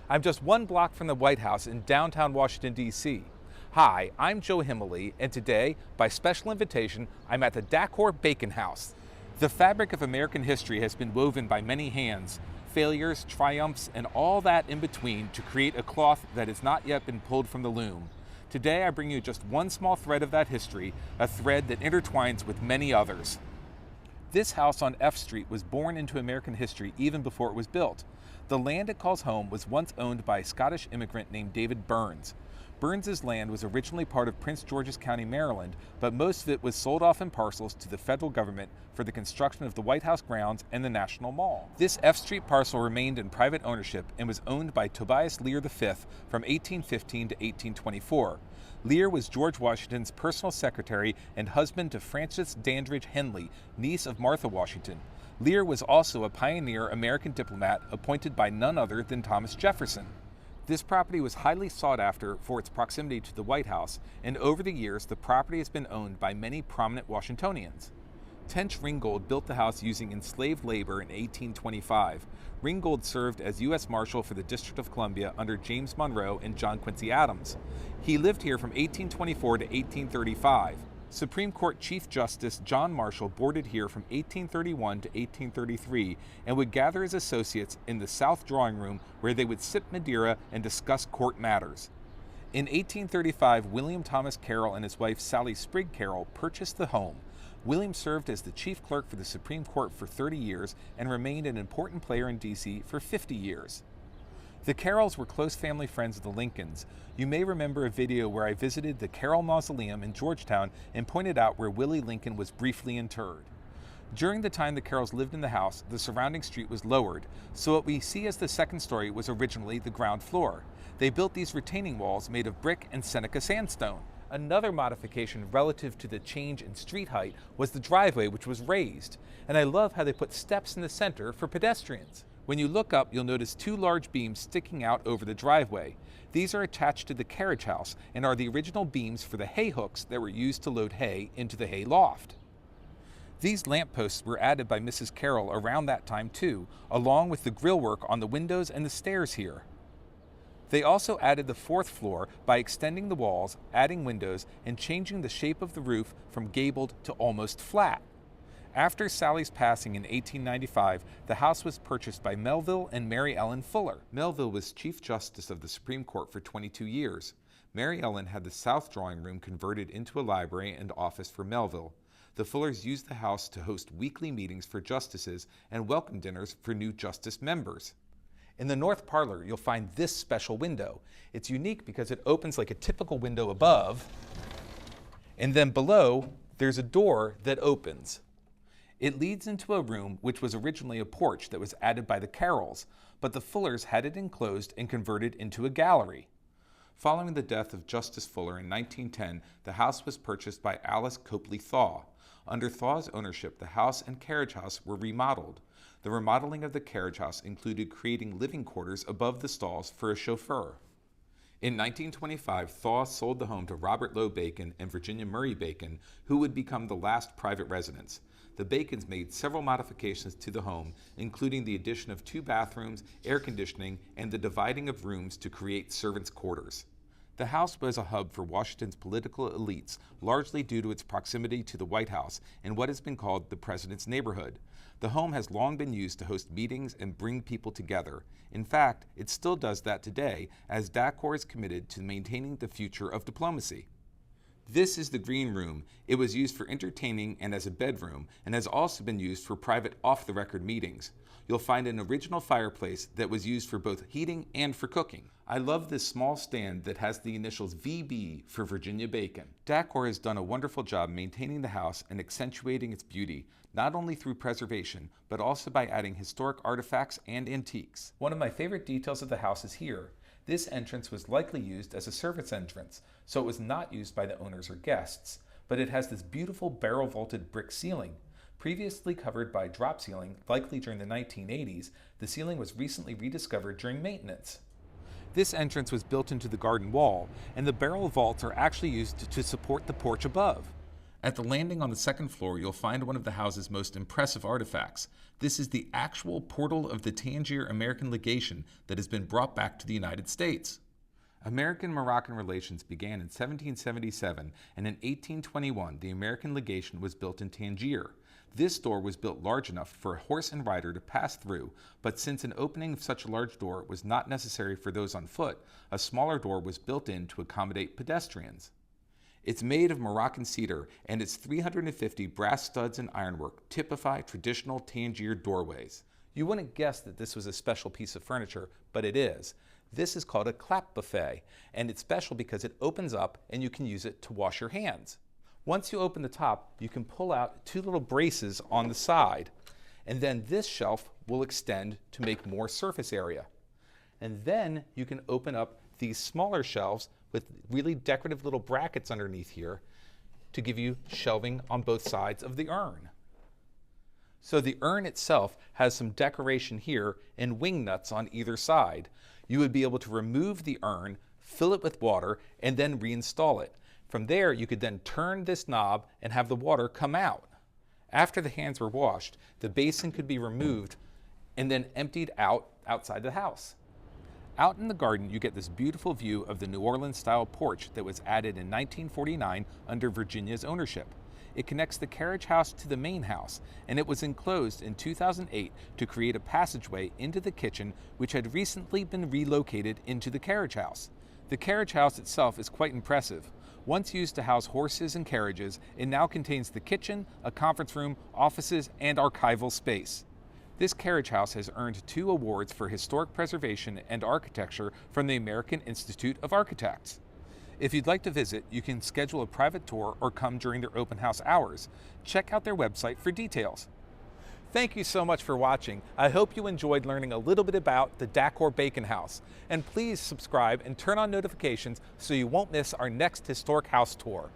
I'm just one block from the White House in downtown Washington, D.C. Hi, I'm Joe Himmeley, and today, by special invitation, I'm at the DACOR Bacon House. The fabric of American history has been woven by many hands, failures, triumphs, and all that in between to create a cloth that has not yet been pulled from the loom. Today, I bring you just one small thread of that history, a thread that intertwines with many others. This house on F Street was born into American history even before it was built. The land it calls home was once owned by a Scottish immigrant named David Burns. Burns's land was originally part of Prince George's County, Maryland, but most of it was sold off in parcels to the federal government for the construction of the White House grounds and the National Mall. This F Street parcel remained in private ownership and was owned by Tobias Lear V from 1815 to 1824. Lear was George Washington's personal secretary and husband to Frances Dandridge Henley, niece of Martha Washington. Lear was also a pioneer American diplomat appointed by none other than Thomas Jefferson. This property was highly sought after for its proximity to the White House, and over the years the property has been owned by many prominent Washingtonians. Tench Ringgold built the house using enslaved labor in 1825. Ringgold served as U.S. Marshal for the District of Columbia under James Monroe and John Quincy Adams. He lived here from 1824 to 1835. Supreme Court Chief Justice John Marshall boarded here from 1831 to 1833 and would gather his associates in the South Drawing Room where they would sip Madeira and discuss court matters. In 1835, William Thomas Carroll and his wife Sally Sprigg Carroll purchased the home. William served as the chief clerk for the Supreme Court for 30 years and remained an important player in D.C. for 50 years. The Carrolls were close family friends of the Lincolns. You may remember a video where I visited the Carroll Mausoleum in Georgetown and pointed out where Willie Lincoln was briefly interred. During the time the Carrolls lived in the house, the surrounding street was lowered, so what we see as the second story was originally the ground floor. They built these retaining walls made of brick and Seneca sandstone. Another modification relative to the change in street height was the driveway, which was raised, and I love how they put steps in the center for pedestrians. When you look up, you'll notice two large beams sticking out over the driveway. These are attached to the carriage house and are the original beams for the hay hooks that were used to load hay into the hay loft. These lampposts were added by Mrs. Carroll around that time too, along with the grillwork on the windows and the stairs here. They also added the fourth floor by extending the walls, adding windows, and changing the shape of the roof from gabled to almost flat. After Sally's passing in 1895, the house was purchased by Melville and Mary Ellen Fuller. Melville was Chief Justice of the Supreme Court for 22 years. Mary Ellen had the South Drawing Room converted into a library and office for Melville. The Fullers used the house to host weekly meetings for justices and welcome dinners for new justice members. In the north parlor, you'll find this special window. It's unique because it opens like a typical window above, and then below, there's a door that opens. It leads into a room which was originally a porch that was added by the Carrolls, but the Fullers had it enclosed and converted into a gallery. Following the death of Justice Fuller in 1910, the house was purchased by Alice Copley Thaw. Under Thaw's ownership, the house and carriage house were remodeled. The remodeling of the carriage house included creating living quarters above the stalls for a chauffeur. In 1925, Thaw sold the home to Robert Lowe Bacon and Virginia Murray Bacon, who would become the last private residents. The Bacons made several modifications to the home, including the addition of 2 bathrooms, air conditioning, and the dividing of rooms to create servants' quarters. The house was a hub for Washington's political elites, largely due to its proximity to the White House and what has been called the President's Neighborhood. The home has long been used to host meetings and bring people together. In fact, it still does that today, as DACOR is committed to maintaining the future of diplomacy. This is the green room. It was used for entertaining and as a bedroom, and has also been used for private off-the-record meetings. You'll find an original fireplace that was used for both heating and for cooking. I love this small stand that has the initials VB for Virginia Bacon. DACOR has done a wonderful job maintaining the house and accentuating its beauty, not only through preservation, but also by adding historic artifacts and antiques. One of my favorite details of the house is here. This entrance was likely used as a servants' entrance, so it was not used by the owners or guests, but it has this beautiful barrel-vaulted brick ceiling. Previously covered by drop ceiling, likely during the 1980s, the ceiling was recently rediscovered during maintenance. This entrance was built into the garden wall, and the barrel vaults are actually used to support the porch above. At the landing on the second floor, you'll find one of the house's most impressive artifacts. This is the actual portal of the Tangier American legation that has been brought back to the United States. American-Moroccan relations began in 1777, and in 1821 the American legation was built in Tangier. This door was built large enough for a horse and rider to pass through, but since an opening of such a large door was not necessary for those on foot, a smaller door was built in to accommodate pedestrians. It's made of Moroccan cedar, and its 350 brass studs and ironwork typify traditional Tangier doorways. You wouldn't guess that this was a special piece of furniture, but it is. This is called a clap buffet, and it's special because it opens up and you can use it to wash your hands. Once you open the top, you can pull out two little braces on the side, and then this shelf will extend to make more surface area. And then you can open up these smaller shelves with really decorative little brackets underneath here to give you shelving on both sides of the urn. So the urn itself has some decoration here and wing nuts on either side. You would be able to remove the urn, fill it with water, and then reinstall it. From there, you could then turn this knob and have the water come out. After the hands were washed, the basin could be removed and then emptied out outside the house. Out in the garden, you get this beautiful view of the New Orleans-style porch that was added in 1949 under Virginia's ownership. It connects the carriage house to the main house, and it was enclosed in 2008 to create a passageway into the kitchen, which had recently been relocated into the carriage house. The carriage house itself is quite impressive. Once used to house horses and carriages, it now contains the kitchen, a conference room, offices, and archival space. This carriage house has earned 2 awards for historic preservation and architecture from the American Institute of Architects. If you'd like to visit, you can schedule a private tour or come during their open house hours. Check out their website for details. Thank you so much for watching. I hope you enjoyed learning a little bit about the DACOR Bacon House. And please subscribe and turn on notifications so you won't miss our next historic house tour.